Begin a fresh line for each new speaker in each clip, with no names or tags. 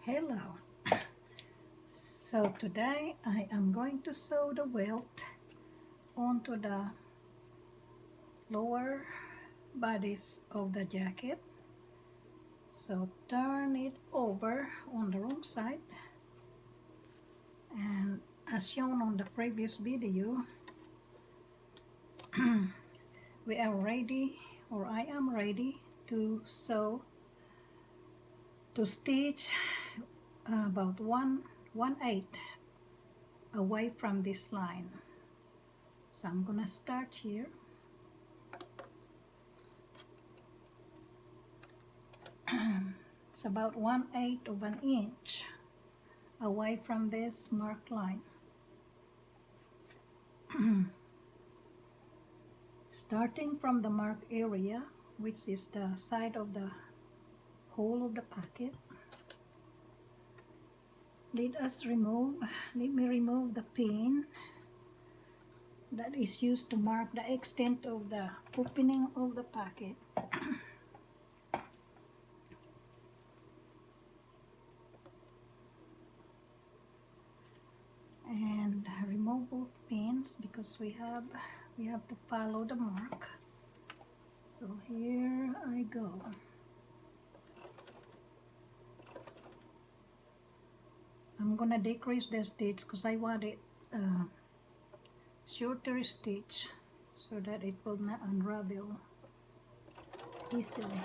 Hello. So today I am going to sew the welt onto the lower bodies of the jacket. So turn it over on the wrong side, and as shown on the previous video, we are ready, or I am ready to stitch about 1/8 away from this line. So I'm gonna start here. It's about 1/8 of an inch away from this mark line. Starting from the mark area, which is the side of the hole of the pocket, let me remove the pin that is used to mark the extent of the opening of the pocket. And remove both pins because we have to follow the mark. So here I go. I'm gonna decrease the stitch because I want it shorter stitch so that it will not unravel easily.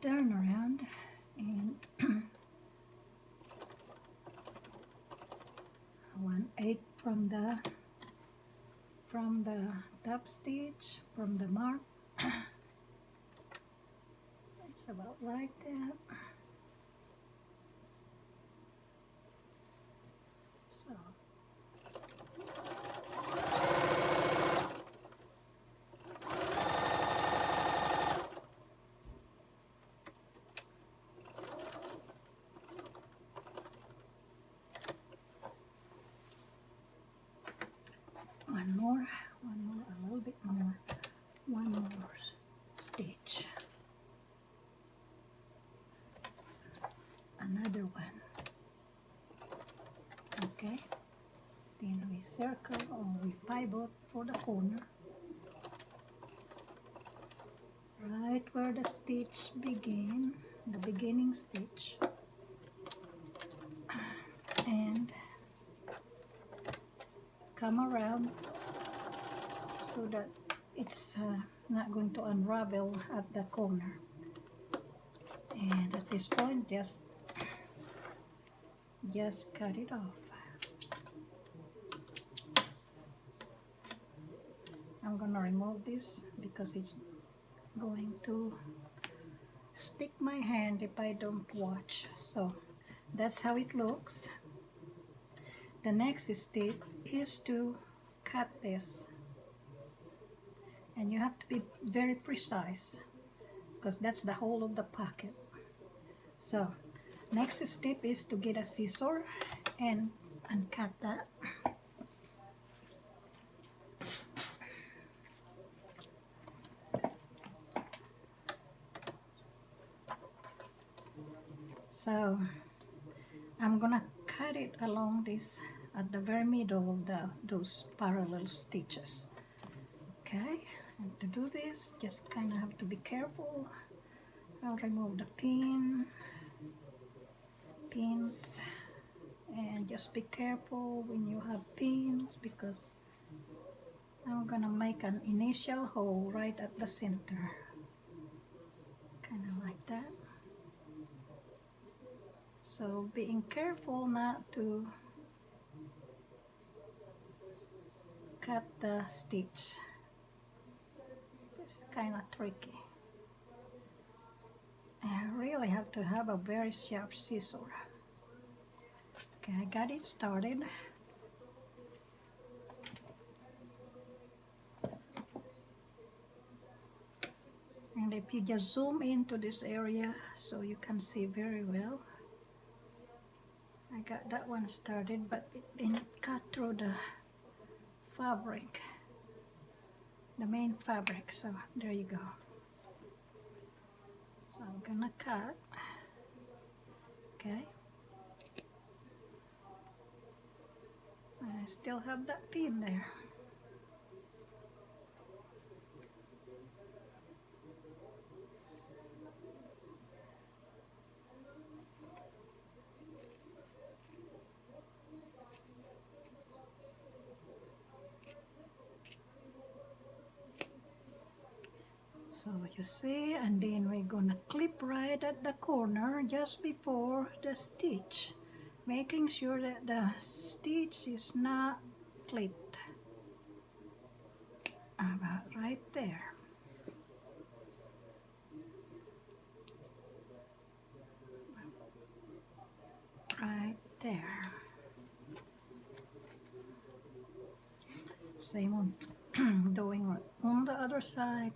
Turn around and 1/8 from the top stitch from the mark. It's about like that. So one more, a little bit more, one more stitch, another one. Okay, then we circle or we pivot for the corner, right where the stitch begin, the beginning stitch, and come around so that it's not going to unravel at the corner. And at this point, just cut it off. I'm gonna remove this because it's going to stick my hand if I don't watch. So that's how it looks. The next step is to cut this, and you have to be very precise because that's the whole of the pocket. So next step is to get a scissor and cut that. So I'm gonna cut it along this at the very middle of those parallel stitches. Okay, and to do this, just kind of have to be careful. I'll remove the pins, and just be careful when you have pins because I'm gonna make an initial hole right at the center, kind of like that. So being careful not to cut the stitch. It's kind of tricky. I really have to have a very sharp scissor. Okay, I got it started. And if you just zoom into this area so you can see very well. I got that one started, but it didn't cut through the fabric, the main fabric. So there you go. So I'm gonna cut. Okay. I still have that pin there. So you see, and then we're gonna clip right at the corner just before the stitch, making sure that the stitch is not clipped. About right there. Right there. Same on doing on the other side.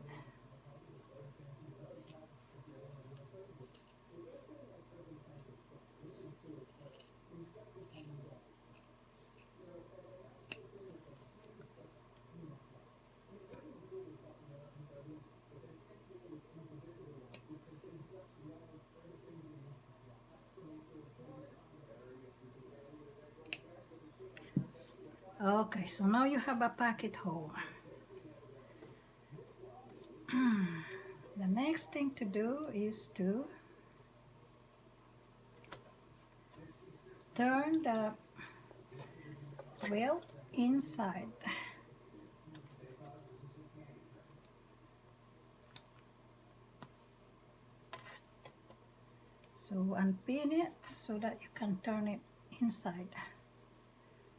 Okay, so now you have a pocket hole. The next thing to do is to turn the welt inside. So unpin it so that you can turn it inside.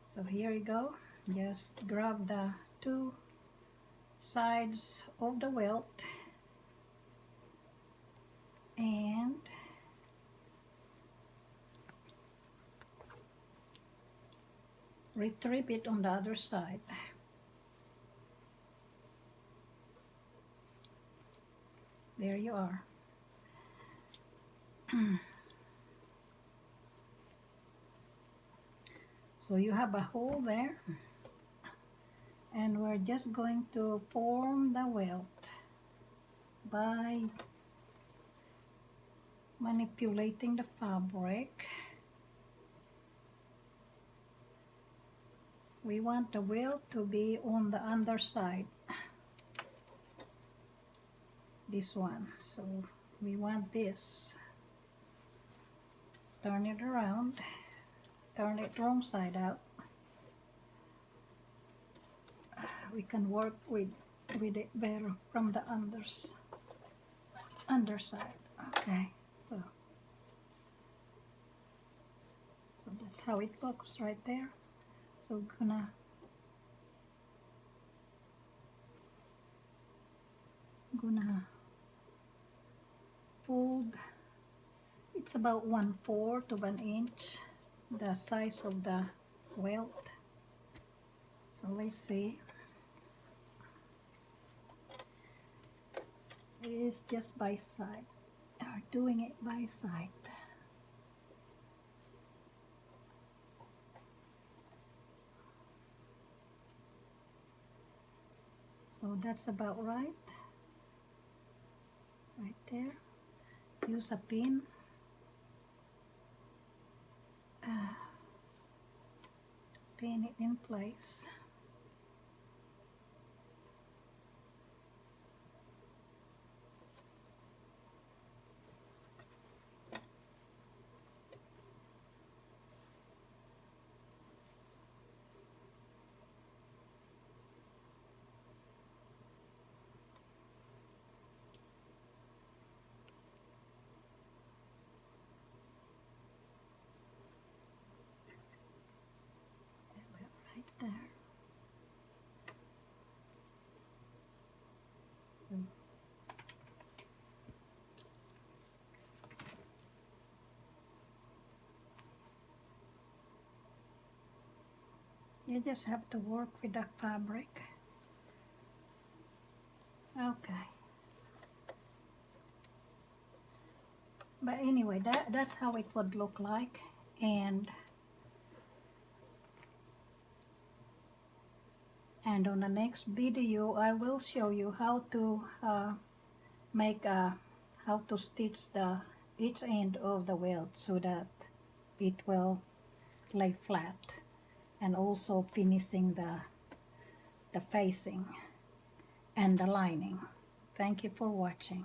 So here you go. Just grab the two sides of the welt and retrieve it on the other side. There you are. So you have a hole there, and we're just going to form the welt by manipulating the fabric. We want the welt to be on the underside, this one. So we want this. Turn it around, turn it wrong side out. We can work with it better from the underside. Okay, so that's how it looks right there. So gonna fold. It's about 1/4 of an inch, the size of the welt. So let's see. It's just by side. We're doing it by side. So that's about right there. Use a pin. Pin it in place. Right there. You just have to work with the fabric. Okay. But anyway, that's how it would look like. And And on the next video, I will show you how to make how to stitch the each end of the welt so that it will lay flat, and also finishing the facing and the lining. Thank you for watching.